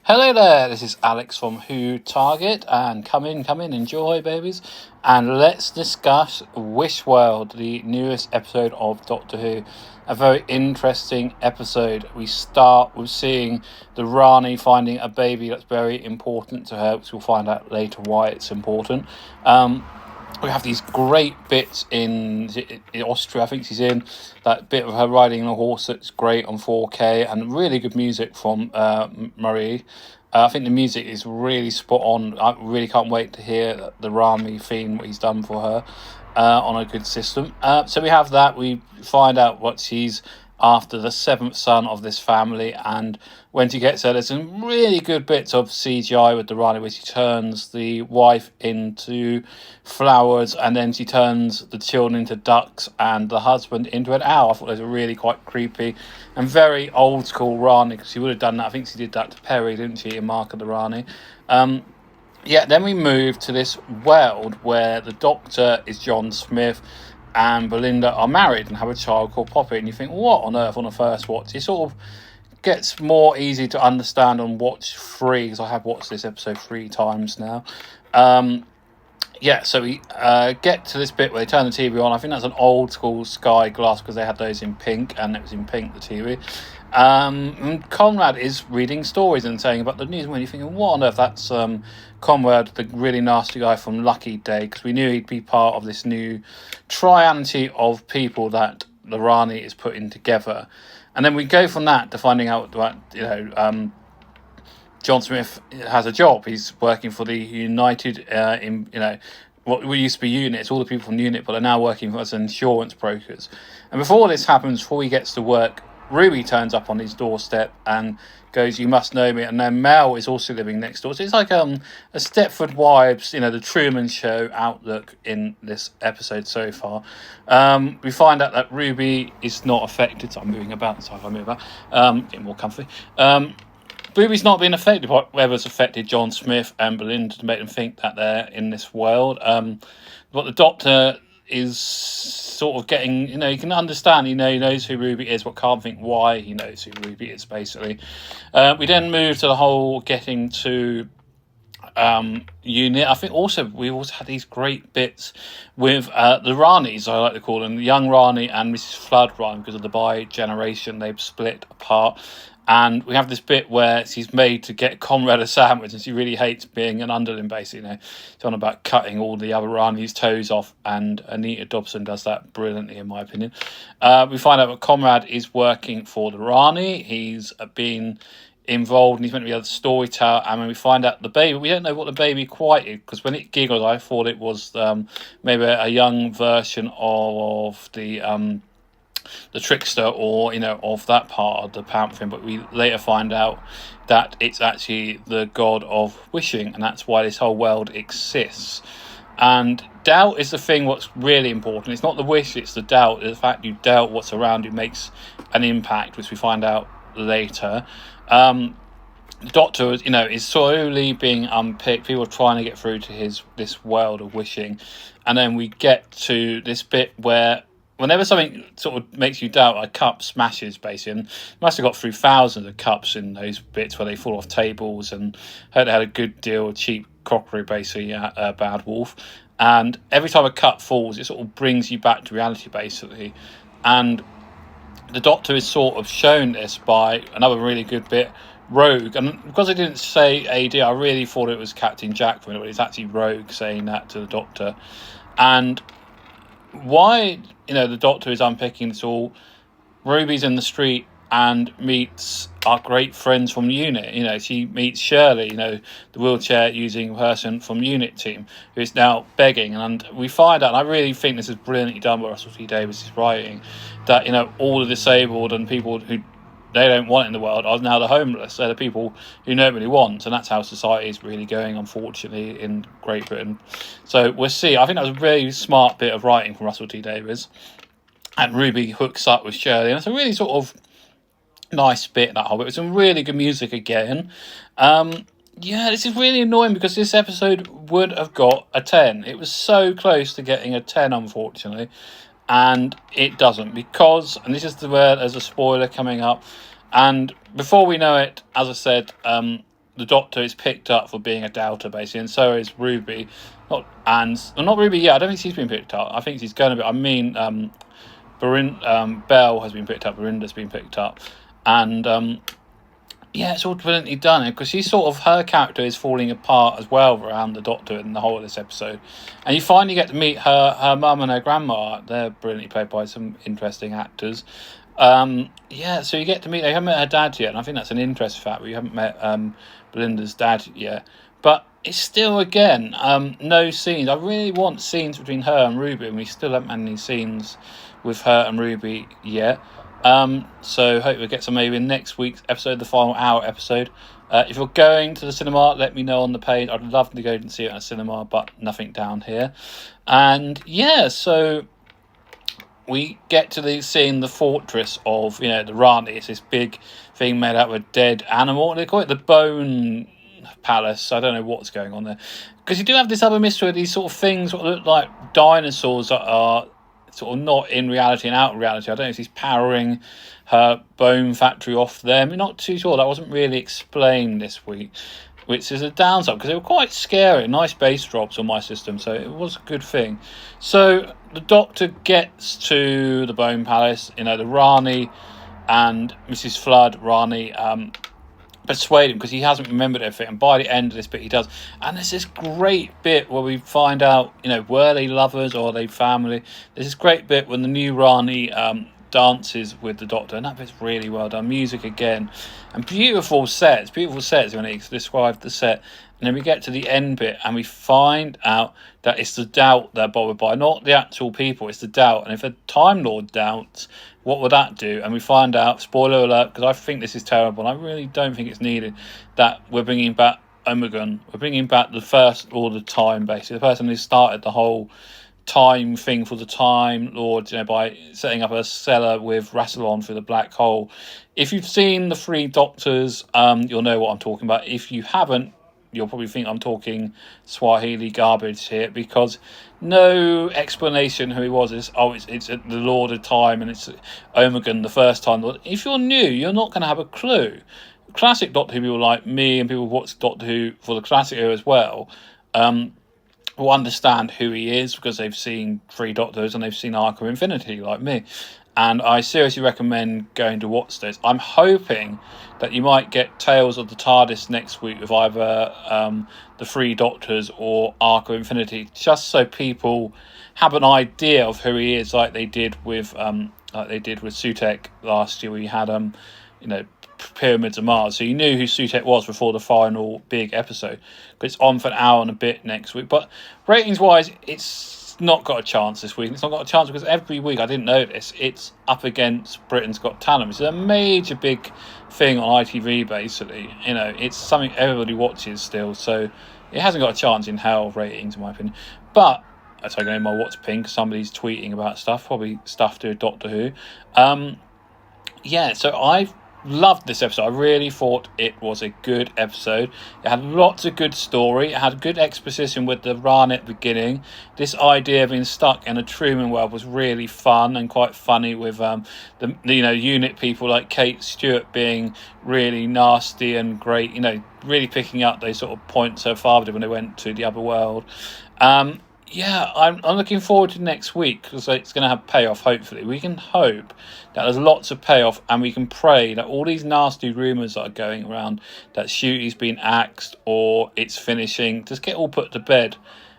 Hello there, this is Alex from Who Target, and come in, enjoy, babies, and let's discuss Wish World, the newest episode of Doctor Who. A very interesting episode. We start with seeing the Rani finding a baby that's very important to her, which we'll find out later why it's important. We have these great bits in Austria, I think she's in, that bit of her riding a horse that's great on 4K, and really good music from Marie. I think the music is really spot on. I really can't wait to hear the Rami theme, what he's done for her on a good system. So we have that. We find out what she's after, the seventh son of this family, and when she gets there, there's some really good bits of CGI with the Rani where she turns the wife into flowers, and then she turns the children into ducks and the husband into an owl. I thought those were really quite creepy and very old school Rani, because she would have done that. I think she did that to Perry, didn't she, in Mark of the Rani? Then we move to this world where the Doctor is John Smith and Belinda are married and have a child called Poppy, and you think, what on earth on a first watch? It sort of gets more easy to understand on watch 3, because I have watched this episode 3 times now. So we get to this bit where they turn the TV on. I think that's an old school Sky Glass, because they had those in pink, and it was in pink, the TV. And Conrad is reading stories and saying about the news, and when you're thinking, what on earth? That's Conrad, the really nasty guy from Lucky Day, because we knew he'd be part of this new trianity of people that the Rani is putting together. And then we go from that to finding out that, John Smith has a job. He's working for the United, what we used to be Unit. It's all the people from Unit, but are now working as insurance brokers. And before this happens, before he gets to work, Ruby turns up on his doorstep and goes, "You must know me." And then Mel is also living next door. So it's like a Stepford Wives, the Truman Show outlook in this episode so far. We find out that Ruby is not affected. So I'm moving about, so if I move about, get more comfy. Ruby's not being affected by whatever's affected John Smith and Belinda to make them think that they're in this world. But the Doctor is sort of getting, you can understand, he knows who Ruby is, but can't think why he knows who Ruby is, basically. We then move to the whole getting to Unit. I think we also had these great bits with the Ranis, I like to call them, the young Rani and Mrs. Flood Rani, because of the bi-generation, they've split apart. And we have this bit where she's made to get Conrad a sandwich, and she really hates being an underling, basically. She's on about cutting all the other Rani's toes off, and Anita Dobson does that brilliantly, in my opinion. We find out that Conrad is working for the Rani. He's been involved, and he's meant to be a storyteller. And when we find out the baby, we don't know what the baby quite is, because when it giggled, I thought it was maybe a young version of the trickster, or of that part of the Pantheon, but we later find out that it's actually the god of wishing, and that's why this whole world exists. And doubt is the thing what's really important. It's not the wish, it's the doubt. The fact you doubt what's around you makes an impact, which we find out later. The Doctor is slowly being unpicked. People are trying to get through to this world of wishing, and then we get to this bit where whenever something sort of makes you doubt, a cup smashes, basically. And must have got through thousands of cups in those bits where they fall off tables, and heard they had a good deal of cheap crockery, basically, at Bad Wolf. And every time a cup falls, it sort of brings you back to reality, basically. And the Doctor is sort of shown this by another really good bit, Rogue. And because I didn't say AD, I really thought it was Captain Jack for a minute, but it's actually Rogue saying that to the Doctor. And why the Doctor is unpicking this all, Ruby's in the street and meets our great friends from Unit. She meets Shirley, the wheelchair using person from Unit team, who is now begging. And we find out, and I really think this is brilliantly done by Russell T Davies' writing, that all the disabled and people who they don't want in the world are now the homeless. They're the people who nobody wants, and that's how society is really going, unfortunately, in Great Britain. So we'll see. I think that was a very smart bit of writing from Russell T Davies. And Ruby hooks up with Shirley, and it's a really sort of nice bit, that whole bit. With some really good music again. This is really annoying, because this episode would have got a 10. It was so close to getting a 10, unfortunately. And it doesn't, because, and this is where there's a spoiler coming up, and before we know it, as I said, the Doctor is picked up for being a doubter, basically, and so is Ruby. Not Ruby. Yeah, I don't think she's been picked up. I think she's going to be. I mean, Belle has been picked up. Verinda's been picked up, and yeah, it's all brilliantly done because her character is falling apart as well around the Doctor in the whole of this episode, and you finally get to meet her mum and her grandma. They're brilliantly played by some interesting actors. Yeah, so you get to meet. They haven't met her dad yet, and I think that's an interesting fact. We haven't met Belinda's dad yet, but it's still again no scenes. I really want scenes between her and Ruby, and we still haven't had any scenes with her and Ruby yet. So hope we get some maybe in next week's episode, the final hour episode. If you're going to the cinema, let me know on the page. I'd love to go and see it in a cinema, but nothing down here. And yeah, so we get to seeing the fortress of, the Rani. It's this big thing made out of a dead animal. They call it the Bone Palace. I don't know what's going on there. Because you do have this other mystery, these sort of things that look like dinosaurs that are sort of not in reality and out of reality. I don't know if he's powering her bone factory off them. I'm not too sure. That wasn't really explained this week, which is a downside because they were quite scary. Nice bass drops on my system, so it was a good thing. So the Doctor gets to the Bone Palace. The Rani and Mrs. Flood, Rani, persuade him because he hasn't remembered everything, and by the end of this bit he does. And there's this great bit where we find out, were they lovers or are they family? There's this great bit when the new Rani dances with the Doctor, and that bit's really well done. Music again, and beautiful sets when he described the set. And then we get to the end bit and we find out that it's the doubt they're bothered by, not the actual people, it's the doubt. And if a Time Lord doubts, what would that do? And we find out, spoiler alert, because I think this is terrible and I really don't think it's needed, that we're bringing back Omegon. We're bringing back the First Lord of Time, basically, the person who started the whole time thing for the Time Lord, by setting up a cellar with Rassilon through the black hole. If you've seen the Three Doctors, you'll know what I'm talking about. If you haven't, you'll probably think I'm talking Swahili garbage here, because no explanation who he was is, it's the Lord of Time and it's Omegon, the first Time Lord. If you're new, you're not going to have a clue. Classic Doctor Who people like me and people who watch Doctor Who for the classic era as well, will understand who he is because they've seen Three Doctors and they've seen Arc of Infinity like me. And I seriously recommend going to watch this. I'm hoping that you might get Tales of the TARDIS next week with either the Three Doctors or Arc of Infinity, just so people have an idea of who he is, like they did with Sutekh last year. We had Pyramids of Mars, so you knew who Sutekh was before the final big episode. But it's on for an hour and a bit next week. But ratings wise, it's not got a chance this week. It's not got a chance because every week, I didn't know this, it's up against Britain's Got Talent, which is a major big thing on ITV, basically. It's something everybody watches still, so it hasn't got a chance in hell of ratings, in my opinion. But I take my What's Pink, somebody's tweeting about stuff, probably stuff to Doctor Who. So I've loved this episode. I really thought it was a good episode. It had lots of good story. It had good exposition with the Rani at the beginning. This idea of being stuck in a Truman world was really fun and quite funny, with the unit people like Kate Stewart being really nasty and great, really picking up those sort of points her father did when they went to the other world. I'm looking forward to next week because it's going to have payoff, hopefully. We can hope that there's lots of payoff, and we can pray that all these nasty rumours that are going around, that Ncuti's been axed or it's finishing, just get all put to bed.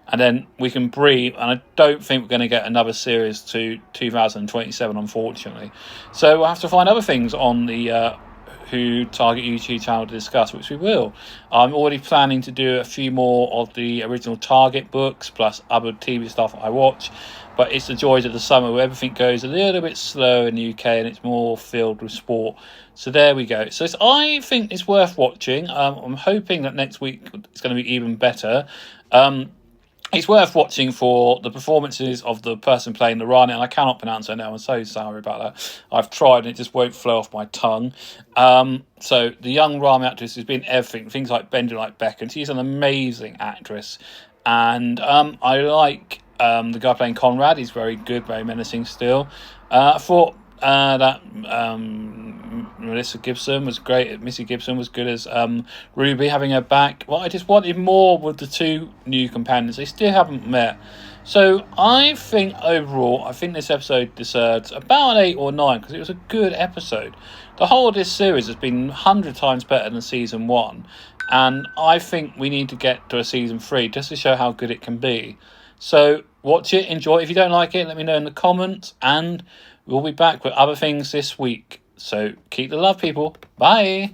And then we can breathe, and I don't think we're going to get another series to 2027, unfortunately. So we'll have to find other things on the Who Target YouTube channel to discuss, which we will. I'm already planning to do a few more of the original Target books, plus other TV stuff I watch. But it's the joys of the summer where everything goes a little bit slow in the UK and it's more filled with sport. So there we go. So I think it's worth watching. I'm hoping that next week it's going to be even better. It's worth watching for the performances of the person playing the Rani, and I cannot pronounce her now. I'm so sorry about that. I've tried and it just won't flow off my tongue. So the young Rani actress has been everything, things like Bending Like Beckham. She's an amazing actress, and I like the guy playing Conrad. He's very good, very menacing still. I thought that Melissa Gibson was great. Missy Gibson was good as Ruby, having her back. Well, I just wanted more with the two new companions. They still haven't met. So I think overall, I think this episode deserves about an 8 or 9 because it was a good episode. The whole of this series has been 100 times better than season 1. And I think we need to get to a season 3 just to show how good it can be. So watch it, enjoy it. If you don't like it, let me know in the comments. And we'll be back with other things this week. So keep the love, people. Bye.